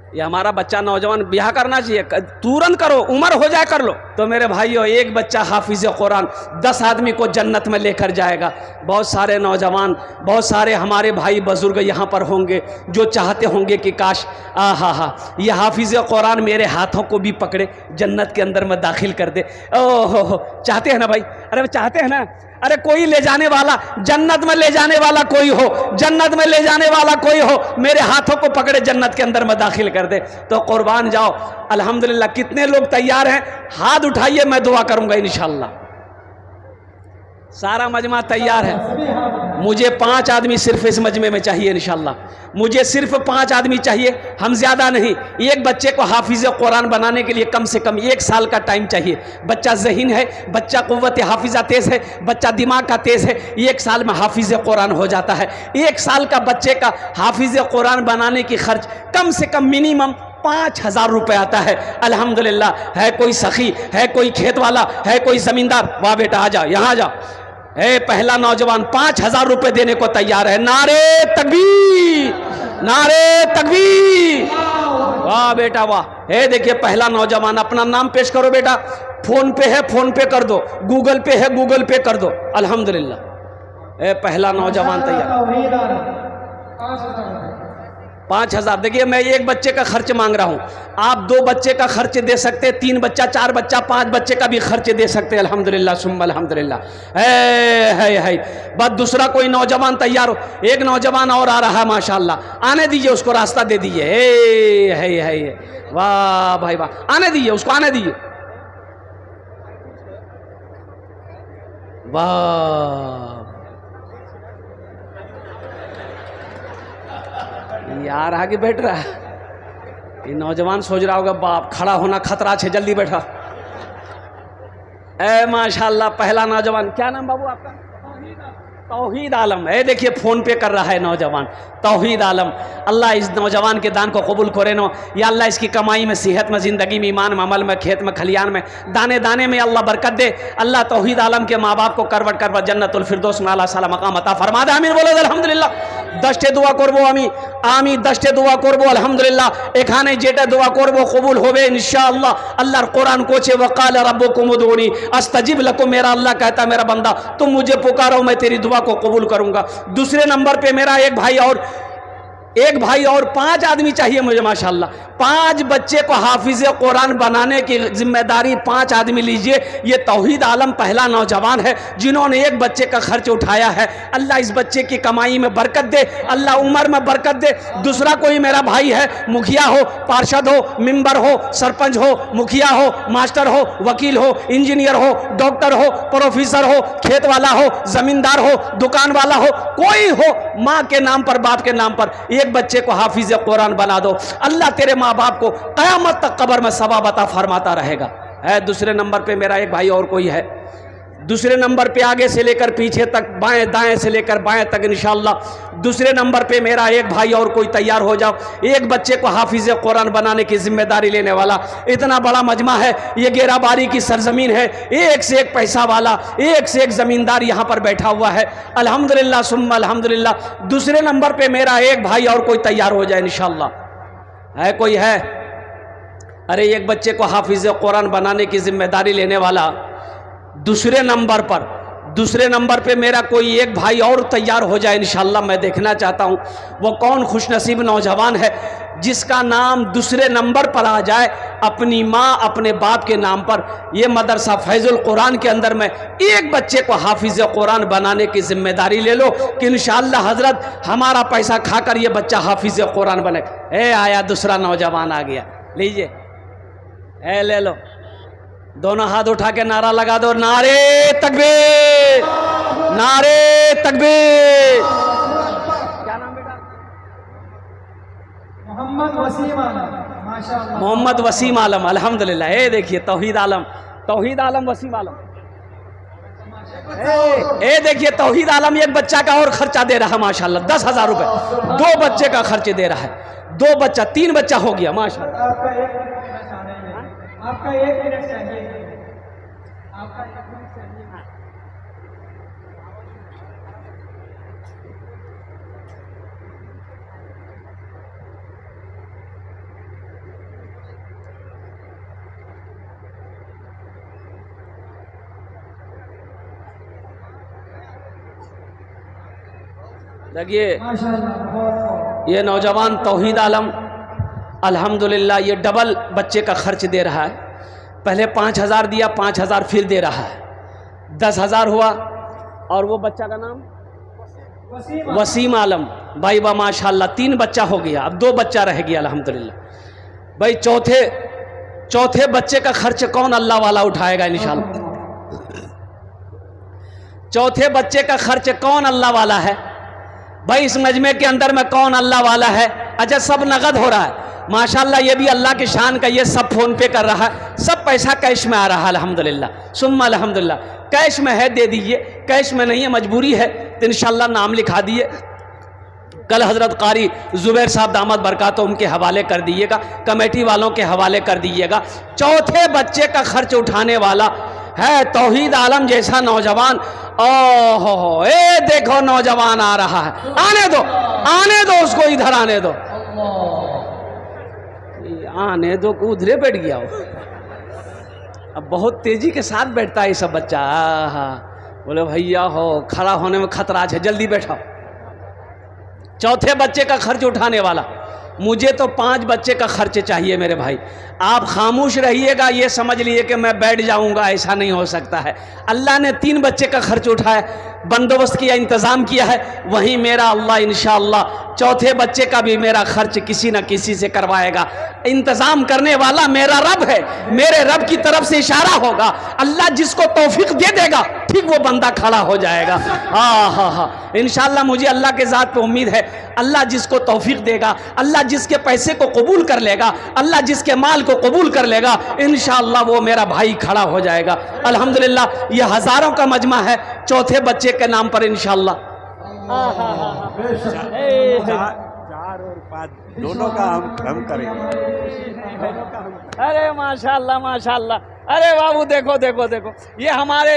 ये हमारा बच्चा नौजवान ब्याह करना चाहिए, तुरंत करो, उम्र हो जाए कर लो। तो मेरे भाइयों, एक बच्चा हाफिज कुरान 10 आदमी को जन्नत में लेकर जाएगा। बहुत सारे नौजवान, बहुत सारे हमारे भाई बुजुर्ग यहाँ पर होंगे जो चाहते होंगे कि काश हा ये हाफिज कुरान मेरे हाथों को भी पकड़े, जन्नत के अंदर में दाखिल कर दे। ओहो, चाहते हैं ना भाई? अरे चाहते हैं ना? अरे कोई ले जाने वाला, जन्नत में ले जाने वाला कोई हो, जन्नत में ले जाने वाला कोई हो, मेरे हाथों को पकड़े जन्नत के अंदर में दाखिल कर दे। तो कुर्बान जाओ। अल्हम्दुलिल्लाह। कितने लोग तैयार हैं? हाथ उठाइए, मैं दुआ करूंगा इंशाअल्लाह। सारा मजमा तैयार है। मुझे 5 आदमी सिर्फ इस मजमे में चाहिए इंशाअल्लाह। मुझे सिर्फ 5 आदमी चाहिए, हम ज़्यादा नहीं। एक बच्चे को हाफिज कुरान बनाने के लिए कम से कम 1 साल का टाइम चाहिए। बच्चा ज़हीन है, बच्चा कुव्वत हाफिजा तेज़ है, बच्चा दिमाग का तेज़ है, 1 साल में हाफिज कुरान हो जाता है। 1 साल का बच्चे का हाफिज कुरान बनाने की खर्च कम से कम मिनिमम 5000 रुपये आता है। अल्हम्दुलिल्लाह। है कोई सखी, है कोई खेत वाला, है कोई ज़मींदार? वाह बेटा आ जा, यहाँ आ जा। है पहला नौजवान 5000 रुपये देने को तैयार है। नारे तकबीर, नारे तकबीर। वाह बेटा वाह। है देखिए पहला नौजवान। अपना नाम पेश करो बेटा। फोन पे है, फोन पे कर दो, गूगल पे है, गूगल पे कर दो। अल्हम्दुलिल्लाह। है पहला नौजवान तैयार। 5000। देखिए मैं एक बच्चे का खर्च मांग रहा हूँ, आप 2 बच्चे का खर्च दे सकते, 3 बच्चा, 4 बच्चा, 5 बच्चे का भी खर्च दे सकते हैं। अल्हम्दुलिल्लाह सुम्मा अल्हम्दुलिल्लाह। है बस दूसरा कोई नौजवान तैयार हो। एक नौजवान और आ रहा है माशाअल्लाह, आने दीजिए उसको, रास्ता दे दीजिए। है वाह भाई वाह, आने दीजिए उसको, आने दीजिए। वाह यार, आगे बैठ रहा है। ये नौजवान सोच रहा होगा बाप खड़ा होना खतरा है, जल्दी बैठा। ए माशाल्लाह पहला नौजवान। क्या नाम बाबू आपका? तौहीद आलम। है देखिए फ़ोन पे कर रहा है नौजवान, तौहीद आलम। अल्लाह इस नौजवान के दान को कबूल करे नो। या अल्लाह इसकी कमाई में, सेहत में, ज़िंदगी में, ईमान में, अमल में, खेत में, खलियान में, दाने दाने में अल्लाह बरकत दे। अल्लाह तौहीद आलम के माँ बाप को करवट करवट जन्नतुल फिरदौस में आला साला मकाम अता फरमा दे। आमीन बोलो अल्हम्दुलिल्लाह। 10टे दुआ करबो আমি 10टे दुआ করব আলহামদুলিল্লাহ। এখানে যেটা দোয়া করব কবুল হবে ইনশাআল্লাহ। আল্লাহর কোরআন কোচে वकाल रब्बुकुम उदूनी अस्ताजिब लकुम। मेरा अल्लाह कहता है मेरा बंदा तुम मुझे पुकारो, मैं तेरी दुआ को कबूल करूंगा। दूसरे नंबर पे मेरा एक भाई और एक भाई और 5 आदमी चाहिए मुझे माशाल्लाह। 5 बच्चे को हाफिज कुरान बनाने की जिम्मेदारी 5 आदमी लीजिए। ये तौहीद आलम पहला नौजवान है जिन्होंने एक बच्चे का खर्च उठाया है। अल्लाह इस बच्चे की कमाई में बरकत दे, अल्लाह उम्र में बरकत दे। दूसरा कोई मेरा भाई है, मुखिया हो, पार्षद हो, मेंबर हो, सरपंच हो, मुखिया हो, मास्टर हो, वकील हो, इंजीनियर हो, डॉक्टर हो, प्रोफेसर हो, खेत वाला हो, जमींदार हो, दुकान वाला हो, कोई हो, माँ के नाम पर बाप के नाम पर एक बच्चे को हाफिज कुरान बना दो। अल्लाह तेरे माँ बाप को क़यामत तक कब्र में सवाब अता फरमाता रहेगा। है दूसरे नंबर पे मेरा एक भाई और कोई है। दूसरे नंबर पे आगे से लेकर पीछे तक, बाएं दाएं से लेकर बाएं तक इंशाअल्लाह। दूसरे नंबर पे मेरा एक भाई और कोई तैयार हो जाओ। एक बच्चे को हाफिज कुरान बनाने की जिम्मेदारी लेने वाला। इतना बड़ा मजमा है, ये गेराबारी की सरजमीन है। एक से एक पैसा वाला, एक से एक ज़मींदार यहाँ पर बैठा हुआ है। अल्हम्दुलिल्लाह सुम्मा अल्हम्दुलिल्लाह। दूसरे नंबर पर मेरा एक भाई और कोई तैयार हो जाए इंशाअल्लाह। है कोई है? अरे एक बच्चे को हाफिज कुरान बनाने की जिम्मेदारी लेने वाला। दूसरे नंबर पे मेरा कोई एक भाई और तैयार हो जाए इंशाअल्लाह। मैं देखना चाहता हूँ वो कौन खुशनसीब नौजवान है जिसका नाम दूसरे नंबर पर आ जाए अपनी माँ अपने बाप के नाम पर। ये मदरसा फैजुल कुरान के अंदर में एक बच्चे को हाफिज कुरान बनाने की जिम्मेदारी ले लो कि इंशाअल्लाह हजरत हमारा पैसा खाकर ये बच्चा हाफिज कुरान बने। ए आया दूसरा नौजवान आ गया, लीजिए, ए ले लो। दोनों हाथ उठा के नारा लगा दो, नारे तकबीर, नारे तकबीर। क्या नाम बेटा? मोहम्मद वसीम आलम। माशाअल्लाह, मोहम्मद वसीम आलम, अल्हम्दुलिल्लाह। ये देखिए तौहीद आलम वसीम आलम। ए देखिए तौहीद आलम एक बच्चा का और खर्चा दे रहा है माशाअल्लाह, 10,000 रुपए। 2 बच्चे का खर्च दे रहा है। 2 बच्चा, 3 बच्चा हो गया माशाअल्लाह। आपका 1 मिनट चाहिए। देखिए ये नौजवान तौहीद आलम अल्हम्दुलिल्लाह ये डबल बच्चे का खर्च दे रहा है। पहले 5,000 दिया, 5,000 फिर दे रहा है, 10,000 हुआ। और वो बच्चा का नाम वसीम आलम भाई बा माशाअल्लाह। 3 बच्चा हो गया, अब 2 बच्चा रह गया अल्हम्दुलिल्लाह। भाई चौथे बच्चे का खर्च कौन अल्लाह वाला उठाएगा इंशाअल्लाह? चौथे बच्चे का खर्च कौन अल्लाह वाला है भाई? इस मजमे के अंदर में कौन अल्लाह वाला है? अच्छा सब नगद हो रहा है माशाअल्लाह। ये भी अल्लाह की शान का, ये सब फ़ोन पे कर रहा है, सब पैसा कैश में आ रहा है अल्हम्दुलिल्लाह सुम्मा अल्हम्दुलिल्लाह। कैश में है दे दीजिए, कैश में नहीं है मजबूरी है तो इंशाअल्लाह नाम लिखा दिए। कल हज़रत कारी ज़ुबैर साहब दामद बरकातो उनके हवाले कर दीजिएगा, कमेटी वालों के हवाले कर दीजिएगा। चौथे बच्चे का खर्च उठाने वाला है तौहीद आलम जैसा नौजवान। ओहो ए देखो नौजवान आ रहा है, आने दो उसको, इधर आने दो, आने दो। उधरे बैठ गया वो, अब बहुत तेजी के साथ बैठता है ये सब बच्चा। बोले भैया हो खड़ा होने में खतरा है, जल्दी बैठाओ। चौथे बच्चे का खर्च उठाने वाला। मुझे तो 5 बच्चे का खर्च चाहिए मेरे भाई। आप खामोश रहिएगा, ये समझ लिए कि मैं बैठ जाऊंगा, ऐसा नहीं हो सकता है। अल्लाह ने 3 बच्चे का खर्च उठाया, बंदोबस्त किया, इंतज़ाम किया है। वहीं मेरा अल्लाह इंशाअल्लाह चौथे बच्चे का भी मेरा खर्च किसी न किसी से करवाएगा। इंतज़ाम करने वाला मेरा रब है, मेरे रब की तरफ से इशारा होगा। अल्लाह जिसको तौफीक दे देगा ठीक वो बंदा खड़ा हो जाएगा। हाँ इंशाअल्लाह मुझे अल्लाह के ज़ात पे उम्मीद है। अल्लाह जिसको तौफीक देगा, अल्लाह जिसके पैसे को कबूल कर लेगा, अल्लाह जिसके माल को कबूल कर लेगा, इंशाअल्लाह वो मेरा भाई खड़ा हो जाएगा। अल्हम्दुलिल्लाह ये हज़ारों का मजमा है चौथे बच्चे के नाम पर इंशाअल्लाह। 4 और 5 दोनों का हम करेंगे। अरे माशाअल्लाह माशाअल्लाह। अरे बाबू देखो देखो देखो, ये हमारे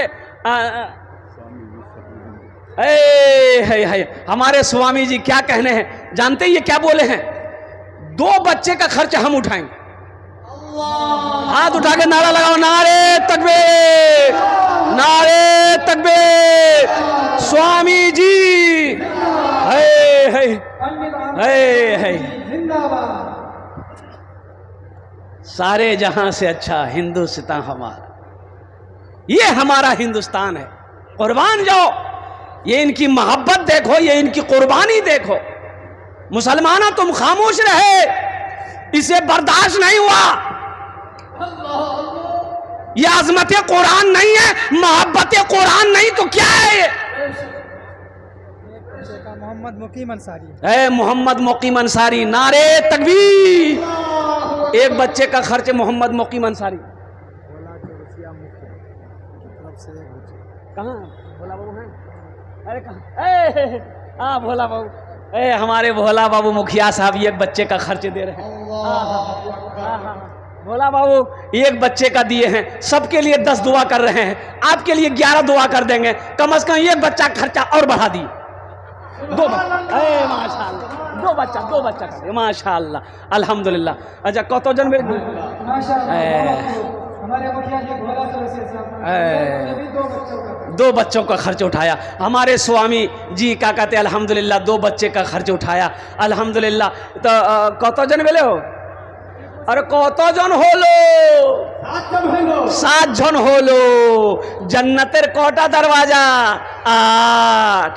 हमारे स्वामी जी क्या कहने हैं जानते हैं? ये क्या बोले हैं? 2 बच्चे का खर्च हम उठाएंगे। हाथ उठा के नारा लगाओ, नारे तकबीर, नारे तकबीर। स्वामी जी है सारे जहां से अच्छा हिंदुस्तान हमारा, ये हमारा हिंदुस्तान है। कुर्बान जाओ, ये इनकी मोहब्बत देखो, ये इनकी कुर्बानी देखो। मुसलमानों तुम खामोश रहे, इसे बर्दाश्त नहीं हुआ। ये अजमत कुरान नहीं है, मोहब्बत कुरान नहीं तो क्या है ये? मोहम्मद मुकीम अंसारी, ए मोहम्मद मुकीम अंसारी, नारे तकबीर। एक बच्चे का खर्च मोहम्मद मुकीम अंसारी। कहाँ भोला बाबू हैं? अरे कहाँ? हाँ भोला बाबू, हमारे भोला बाबू मुखिया साहब एक बच्चे का खर्च दे रहे हैं। भोला बाबू एक बच्चे का दिए हैं, सबके लिए 10 दुआ कर रहे हैं, आपके लिए 11 दुआ कर देंगे। कम से कम एक बच्चा खर्चा और बढ़ा दिए। 2 माशाल्लाह, 2 बच्चा कर दिए माशाल्लाह, अल्हम्दुलिल्लाह। अच्छा कतो जन मेरे हमारे मुखिया जी भोला चौरसिया साहब 2 बच्चों का खर्च उठाया। हमारे स्वामी जी क्या कहते हैं, अल्हम्दुलिल्लाह 2 बच्चे का खर्च उठाया, अल्हम्दुलिल्लाह। तो कतो जन मिले हो? अरे कतो जन होलो? 7 जन होलो। जन्नतेर कोटा दरवाजा? 8।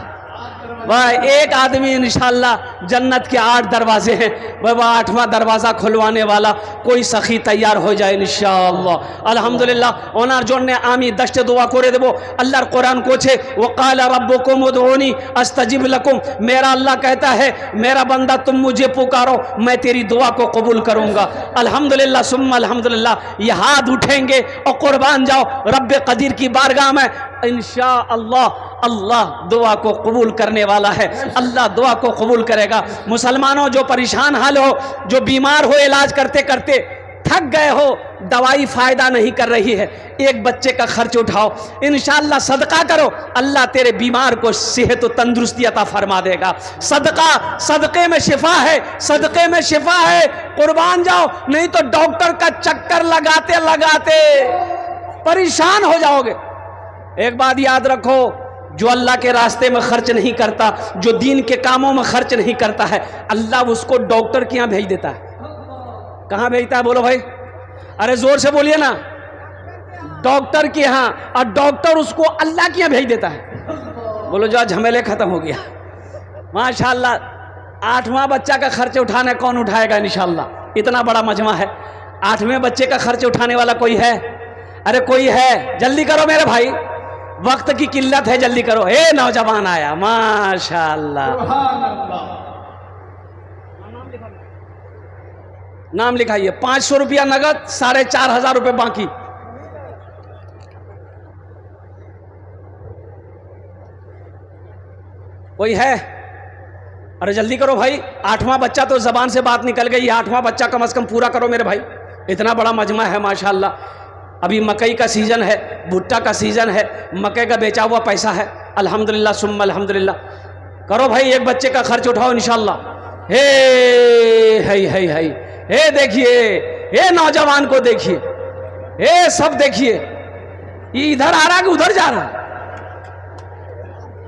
भाई एक आदमी इंशाल्लाह जन्नत के 8 दरवाजे हैं, वह 8वां दरवाज़ा खुलवाने वाला कोई सखी तैयार हो जाए इंशाअल्लाह। अल्हम्दुलिल्लाह ओनार जोड़ने आमी 10 दुआ करे देवो। अल्लाहर कुरान कोछे वक़ाल रब्बुकुम उदऊनी अस्तजिब लकुम, मेरा अल्लाह कहता है मेरा बंदा तुम मुझे पुकारो मैं तेरी दुआ को कबूल करूँगा। अल्हम्दुलिल्लाह सुम्मा अल्हम्दुलिल्लाह। ये हाथ उठेंगे और कुर्बान जाओ रब्बे कदीर की बारगाह में इंशाअल्लाह। अल्लाह दुआ को कबूल करने वाला है, अल्लाह दुआ को कबूल करेगा। मुसलमानों जो परेशान हाल हो, जो बीमार हो, इलाज करते करते थक गए हो, दवाई फ़ायदा नहीं कर रही है, एक बच्चे का खर्च उठाओ, इंशाअल्लाह सदका करो, अल्लाह तेरे बीमार को सेहत और तंदुरुस्ती अता फरमा देगा। सदक़े में शिफा है, सदक़े में शिफा है। कुर्बान जाओ, नहीं तो डॉक्टर का चक्कर लगाते लगाते परेशान हो जाओगे। एक बात याद रखो, जो अल्लाह के रास्ते में खर्च नहीं करता, जो दीन के कामों में खर्च नहीं करता है, अल्लाह उसको डॉक्टर के यहाँ भेज देता है। कहाँ भेजता है बोलो भाई? अरे जोर से बोलिए ना। डॉक्टर के यहाँ, और डॉक्टर उसको अल्लाह के यहाँ भेज देता है। बोलो जो झमेले खत्म हो गया माशाल्लाह। 8वां बच्चा का खर्च उठाना कौन उठाएगा इंशाल्लाह? इतना बड़ा मजमा है, 8वें बच्चे का खर्च उठाने वाला कोई है? अरे कोई है? जल्दी करो मेरे भाई, वक्त की किल्लत है, जल्दी करो। ए नौजवान आया माशाल्लाह। नाम लिखाइए। 500 रुपया नगद, 4,500 रुपये बाकी। कोई है? अरे जल्दी करो भाई, 8वां बच्चा तो जबान से बात निकल गई, 8वां बच्चा कम से कम पूरा करो मेरे भाई। इतना बड़ा मजमा है माशाल्लाह। अभी मकई का सीज़न है, भुट्टा का सीज़न है, मकई का बेचा हुआ पैसा है, अल्हम्दुलिल्लाह सुम्मा अल्हम्दुलिल्लाह। करो भाई, एक बच्चे का खर्च उठाओ इंशाल्लाह। हे देखिए, हे नौजवान को देखिए, हे सब देखिए, ये इधर आ रहा कि उधर जा रहा?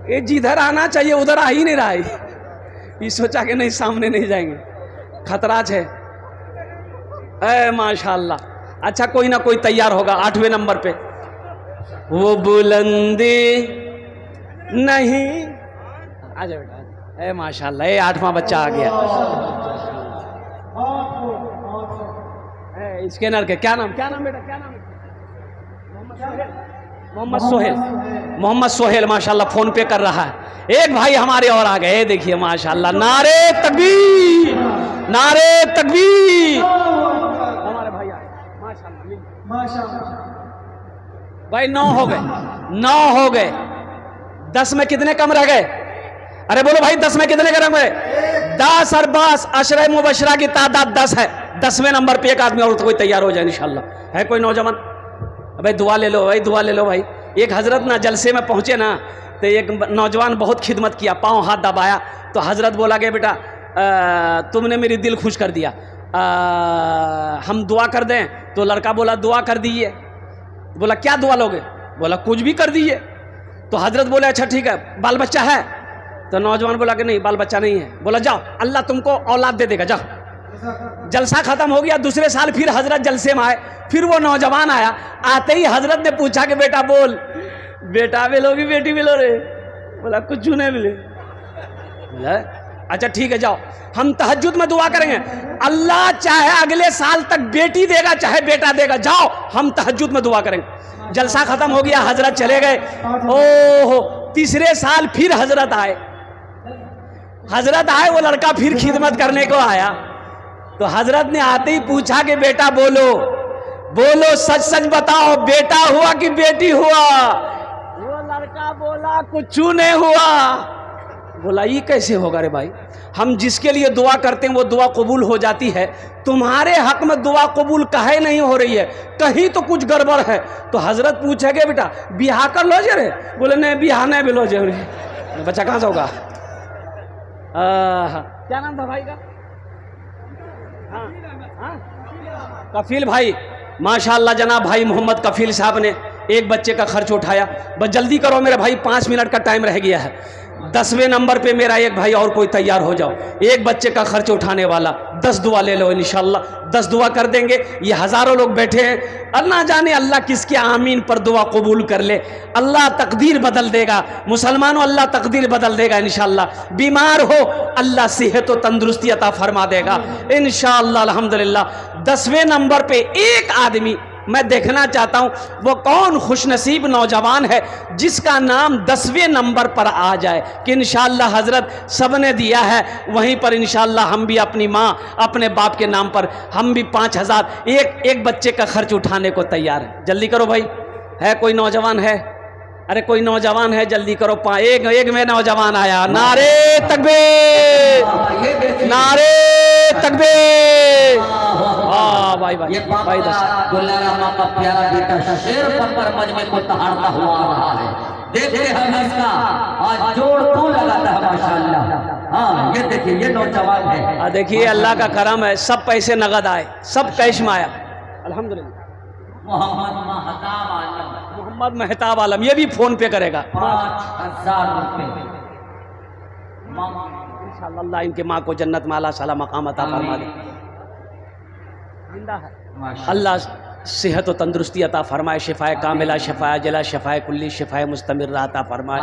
ये जिधर आना चाहिए उधर आ ही नहीं रहा है। ये सोचा कि नहीं सामने नहीं जाएंगे, खतरा है। ए माशाल्लाह। अच्छा कोई ना कोई तैयार होगा 8वें नंबर पे। वो बुलंदी नहीं, आ जाओ बेटा। ए माशाल्लाह, ये 8वां बच्चा आ गया। स्कैनर के क्या नाम बेटा, क्या नाम? मोहम्मद सोहेल माशाल्लाह फोन पे कर रहा है। एक भाई हमारे और आ गए, देखिए माशाल्लाह। नारे तकबीर, नारे तकबीर। हमारे भाई आए माशाल्लाह। भाई 9 हो गए, 9 हो गए। 10 में कितने कम रह गए? अरे बोलो भाई, 10 में कितने कम गए? 10 और 10 अशरे मुबशरा की तादाद 10 है। 10वें नंबर पे एक आदमी और तो कोई तैयार हो जाए इंशाल्लाह। है कोई नौजवान? भाई दुआ ले लो भाई, दुआ ले लो भाई। एक हजरत ना जलसे में पहुंचे ना, तो एक नौजवान बहुत खिदमत किया, पाँव हाथ दबाया, तो हजरत बोला कि बेटा तुमने मेरी दिल खुश कर दिया, हम दुआ कर दें? तो लड़का बोला दुआ कर दीजिए। बोला क्या दुआ लोगे? बोला कुछ भी कर दीजिए। तो हजरत बोले अच्छा ठीक है, बाल बच्चा है? तो नौजवान बोला कि नहीं बाल बच्चा नहीं है। बोला जाओ, अल्लाह तुमको औलाद दे देगा, जाओ। जलसा खत्म हो गया, दूसरे साल फिर हजरत जलसे में आए, फिर वो नौजवान आया। आते ही हजरत ने पूछा कि बेटा बोल, बेटा मिलोगी बेटी मिलो रे? बोला कुछ नहीं मिले। बोला अच्छा ठीक है जाओ, हम तहज्जुद में दुआ करेंगे, अल्लाह चाहे अगले साल तक बेटी देगा चाहे बेटा देगा, जाओ हम तहज्जुद में दुआ करेंगे। जलसा खत्म हो गया, हजरत चले गए। ओहो, तीसरे साल फिर हजरत आए। हजरत आए, वो लड़का फिर खिदमत करने को आया। तो हजरत ने आते ही पूछा कि बेटा बोलो, बोलो सच सच बताओ, बेटा हुआ कि बेटी हुआ? वो लड़का बोला कुछ नहीं हुआ। बोला ये कैसे होगा रे भाई, हम जिसके लिए दुआ करते हैं वो दुआ कबूल हो जाती है, तुम्हारे हक में दुआ कबूल काहे नहीं हो रही है, कहीं तो कुछ गड़बड़ है। तो हजरत पूछेगे बेटा बियाह कर लो जे रे? बोले नहीं बियाह नहीं बिलो जे। बच्चा कहाँ से होगा? क्या नाम था भाई का? कफील भाई, माशाअल्लाह जनाब भाई मोहम्मद कफील साहब ने एक बच्चे का खर्च उठाया। बस जल्दी करो मेरे भाई, 5 मिनट का टाइम रह गया है। 10वें नंबर पे मेरा एक भाई और कोई तैयार हो जाओ, एक बच्चे का खर्च उठाने वाला। 10 दुआ ले लो इंशाल्लाह, 10 दुआ कर देंगे। ये हज़ारों लोग बैठे हैं, अल्लाह जाने अल्लाह किसके आमीन पर दुआ कबूल कर ले। अल्लाह तकदीर बदल देगा मुसलमानों, अल्लाह तकदीर बदल देगा इंशाल्लाह। बीमार हो अल्लाह सेहत और तंदुरुस्ती अता फरमा देगा इंशाल्लाह अल्हम्दुलिल्लाह। 10वें नंबर पे एक आदमी मैं देखना चाहता हूं, वो कौन खुशनसीब नौजवान है जिसका नाम 10वें नंबर पर आ जाए कि इंशाअल्लाह हजरत सब ने दिया है, वहीं पर इंशाअल्लाह हम भी अपनी माँ अपने बाप के नाम पर हम भी 5000 एक बच्चे का खर्च उठाने को तैयार है। जल्दी करो भाई, है कोई नौजवान है? अरे कोई नौजवान है जल्दी करो। एक में नौजवान आया, नारे तकबीर, नारे तकबीर। भाई भाई भाई दुल्लारामा का प्यारा बेटा शेर पर मजमे को तहारता हुआ आ रहा है। देखते हैं इसका आज जोड़ कौन लगाता है माशाअल्लाह। हाँ ये देखिए ये नौजवान है, देखिए अल्लाह का करम है, सब पैसे नगद आए, सब कैश में आया अल्हम्दुलिल्लाह। मोहम्मद मेहताब आलम ये भी फोन पे करेगा 5000 रुपए। इंशाअल्लाह इनके माँ को जन्नत में आला साला मकाम अता फरमा दे। जिंदा है अल्लाह सेहत और तंदुरुस्ती अता फरमाए, शिफाए कामिला, शिफाए जला, शिफाए कुल्ली, शिफाए मुस्तमिर अता फरमाए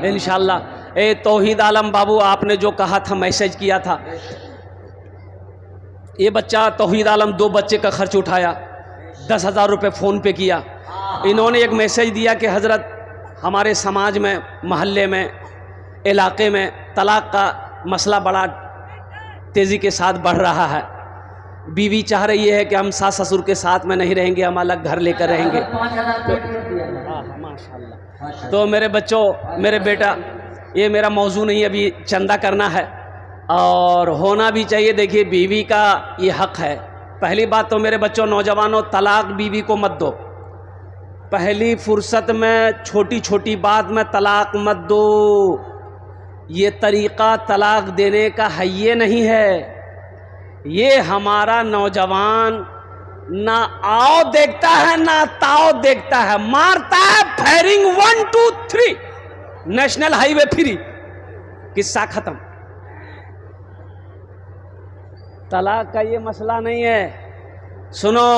इंशाअल्लाह। ए तौहीद आलम बाबू, आपने जो कहा था मैसेज किया था, ये बच्चा तौहीद आलम 2 बच्चे का खर्च उठाया, 10,000 रुपये फ़ोन पे किया। इन्होंने एक मैसेज दिया कि हज़रत हमारे समाज में, महल्ले में, इलाके में तलाक़ का मसला बड़ा तेज़ी के साथ बढ़ रहा है। बीवी चाह रही है कि हम सास ससुर के साथ में नहीं रहेंगे, हम अलग घर लेकर रहेंगे। माशाअल्लाह। तो मेरे बच्चों, मेरे बेटा, ये मेरा मौजू नहीं, अभी चंदा करना है और होना भी चाहिए। देखिए बीवी का ये हक़ है। पहली बात तो मेरे बच्चों नौजवानों, तलाक बीवी को मत दो। पहली फुर्सत में छोटी छोटी बात में तलाक मत दो। ये तरीक़ा तलाक देने का है ये नहीं है। ये हमारा नौजवान ना आओ देखता है ना ताओ देखता है, मारता है फायरिंग 1 2 3, नेशनल हाईवे फ्री, किस्सा खत्म। तलाक का ये मसला नहीं है। सुनो,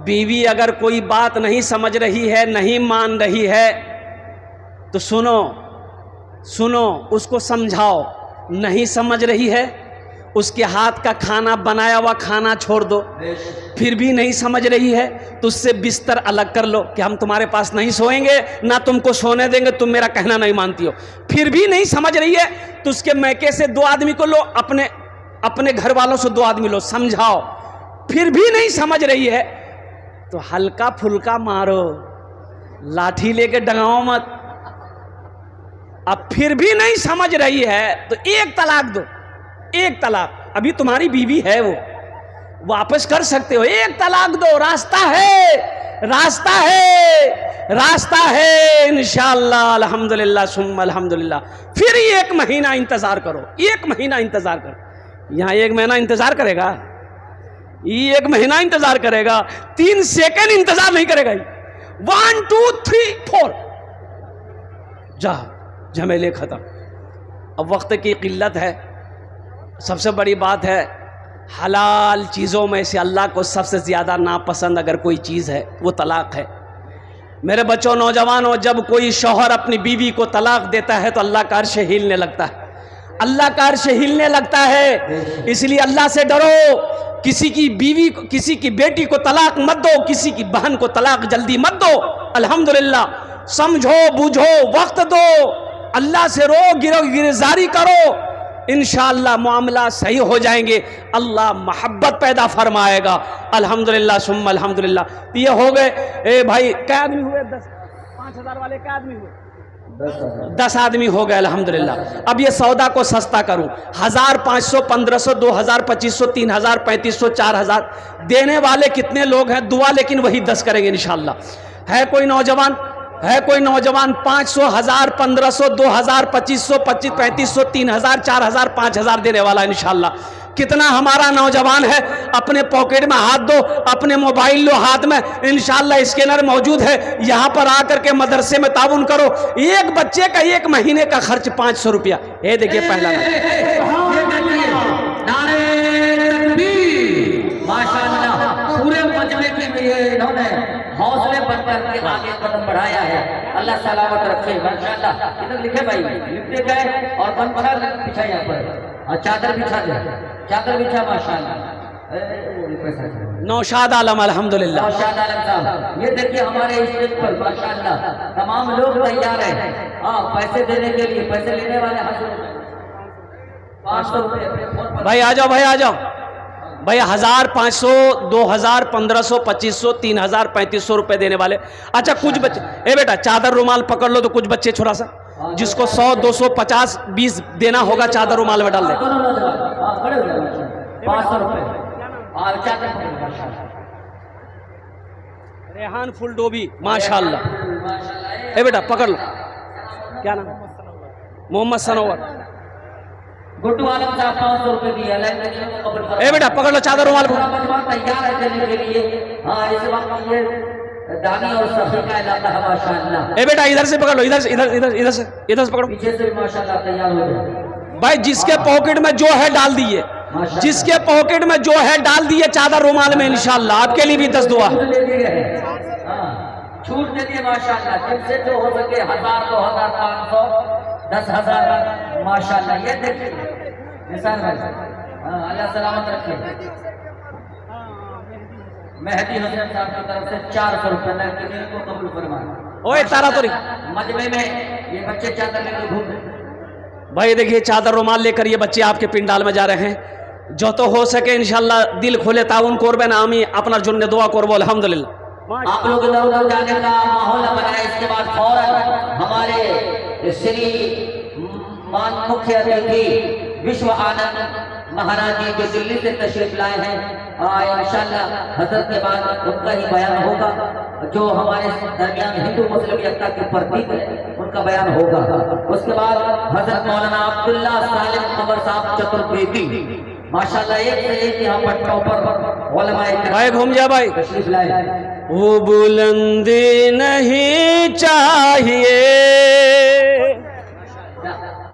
बीवी अगर कोई बात नहीं समझ रही है, नहीं मान रही है, तो सुनो सुनो, उसको समझाओ। नहीं समझ रही है, उसके हाथ का खाना बनाया हुआ खाना छोड़ दो। फिर भी नहीं समझ रही है तो उससे बिस्तर अलग कर लो कि हम तुम्हारे पास नहीं सोएंगे, ना तुमको सोने देंगे, तुम मेरा कहना नहीं मानती हो। फिर भी नहीं समझ रही है तो उसके मैके से 2 आदमी को लो, अपने घर वालों से 2 आदमी लो, समझाओ। फिर भी नहीं समझ रही है तो हल्का फुल्का मारो, लाठी लेके डगाओ मत। अब फिर भी नहीं समझ रही है तो 1 तलाक दो, 1 तलाक। अभी तुम्हारी बीवी है, वो वापस कर सकते हो। 1 तलाक दो, रास्ता है, रास्ता है, रास्ता है इंशाअल्लाह अल्हम्दुलिल्लाह सुम्मा अल्हम्दुलिल्लाह। फिर 1 महीना इंतजार करो, 1 महीना इंतजार करो। यहाँ 1 महीना इंतजार करेगा, 1 महीना इंतजार करेगा, 3 सेकंड इंतजार नहीं करेगा। 1 2 3 4 जा, झमेले खत्म। अब वक्त की किल्लत है। सबसे बड़ी बात है हलाल चीज़ों में से अल्लाह को सबसे ज़्यादा नापसंद अगर कोई चीज़ है वो तलाक़ है। मेरे बच्चों, नौजवानों, जब कोई शौहर अपनी बीवी को तलाक़ देता है तो अल्लाह का अर्श हिलने लगता है, अल्लाह का अर्श हिलने लगता है। इसलिए अल्लाह से डरो। किसी की बीवी को, किसी की बेटी को तलाक़ मत दो, किसी की बहन को तलाक़ जल्दी मत दो। अल्हम्दुलिल्लाह, समझो बूझो, वक्त दो, अल्लाह से रो, गिरज़ारी करो, इंशाअल्लाह मामला सही हो जाएंगे, अल्लाह मोहब्बत पैदा फरमाएगा। अल्हम्दुलिल्लाह सुम्मा अल्हम्दुलिल्लाह। तो ये हो गए। ए भाई, क्या आदमी हुए? 5,000 वाले क्या आदमी हुए? 10 आदमी हो गए। अल्हम्दुलिल्लाह। अब ये सौदा को सस्ता करूं, 1000, 500, 1500, 2000, 2500, 3000, 3500, 4000 देने वाले कितने लोग हैं? दुआ लेकिन वही 10 करेंगे इंशाअल्लाह। है कोई नौजवान? है कोई नौजवान? 500, 1000, 1500, 2000, 2500, 3500, 3000, 4000, 5000 देने वाला इंशाअल्लाह। कितना हमारा नौजवान है? अपने पॉकेट में हाथ दो, अपने मोबाइल लो हाथ में, इंशाअल्लाह स्कैनर मौजूद है, यहाँ पर आकर के मदरसे में ताउन करो। एक बच्चे का 1 महीने का खर्च 500 रुपया। ये देखिए पहला माशाअल्लाह, पूरे मजमे में इन्होंने हौसले बनकर के आगे कदम बढ़ाया है। अल्लाह सलामत रखे। माशाअल्लाह। इधर लिखे भाई, लिखते गए और गमछा बिछा यहाँ पर, और चादर बिछा दे, चादर बिछा। माशाअल्लाह। नौशाद आलम, अल्हम्दुलिल्लाह। नौशाद आलम साहब, ये देखिए हमारे स्टेज पर माशाअल्लाह तमाम लोग तैयार हैं। हाँ, पैसे देने के लिए, पैसे लेने वाले हाजिर 500 रुपये। भाई आ जाओ, भाई आ जाओ भाई। 1000, 500, 2000, 1500, 2500, 3000, 3500 रुपए देने वाले। अच्छा, कुछ बच्चे, ए बेटा चादर रुमाल पकड़ लो, तो कुछ बच्चे छोटा सा जिसको 100, 200, 50, 20 देना होगा, चादर रुमाल में डाल दे। 500 रुपये। रेहान फुलडोबी, माशाअल्लाह। ए बेटा पकड़ लो, क्या नाम? मोहम्मद सनोवर। गुड्डू आलम साहब 500 रुपये दिया। ए बेटा पकड़ लो चादर रुमाल को। तैयार है देने के लिए। हाँ, इस वक्त ये दानी और सफी का इलाका है माशाअल्लाह। ए बेटा इधर से पकड़ लो, इधर से, इधर से पकड़ो। पीछे से माशाअल्लाह तैयार हो गए भाई। जिसके पॉकेट में जो है डाल दिए, जिसके पॉकेट में जो है डाल दिए चादर रुमाल में, इंशाअल्लाह आपके लिए भी 10 दुआ। छूट दे दिए माशाअल्लाह, जिनसे जो हो सके 1000, 2000, 500, 10,000 माशाअल्लाह। ये देखिए निशान भाई, अल्लाह सलामत रखे। मेहदी हुसैन साहब की तरफ से 400 रुपये किसी को कबूल फरमाए। ओए तारा तोरी मजमे में ये बच्चे चादर लेकर घूम रहे। भाई देखिए चादर रुमाल लेकर ये बच्चे आपके पिंडाल में जा रहे हैं। जो तो हो सके इंशाअल्लाह दिल खोले ताउन करबेन, आमी अपना जुन्ने दुआ करबो। अल्हम्दुलिल्लाह। आप लोग इधर उधर जाने का माहौल बनाए। इसके बाद फौरन हमारे श्री मान मुख्य अतिथि विश्व आनंद महाराज जी जो दिल्ली से तशरीफ लाए हैं, इंशाअल्लाह हजरत के बाद उनका ही बयान होगा। जो हमारे दरमियान हिंदू मुस्लिम एकता के प्रतीक है उनका बयान होगा। उसके बाद हजरत मौलाना अब्दुल्ला सालिम कमर साहब चतुर्वेदी माशाअल्लाह एक से एक यहाँ पट्टों पर उलमाए भाई घूम जा भाई। तशरीफ लाए। वो बुलंदी नहीं चाहिए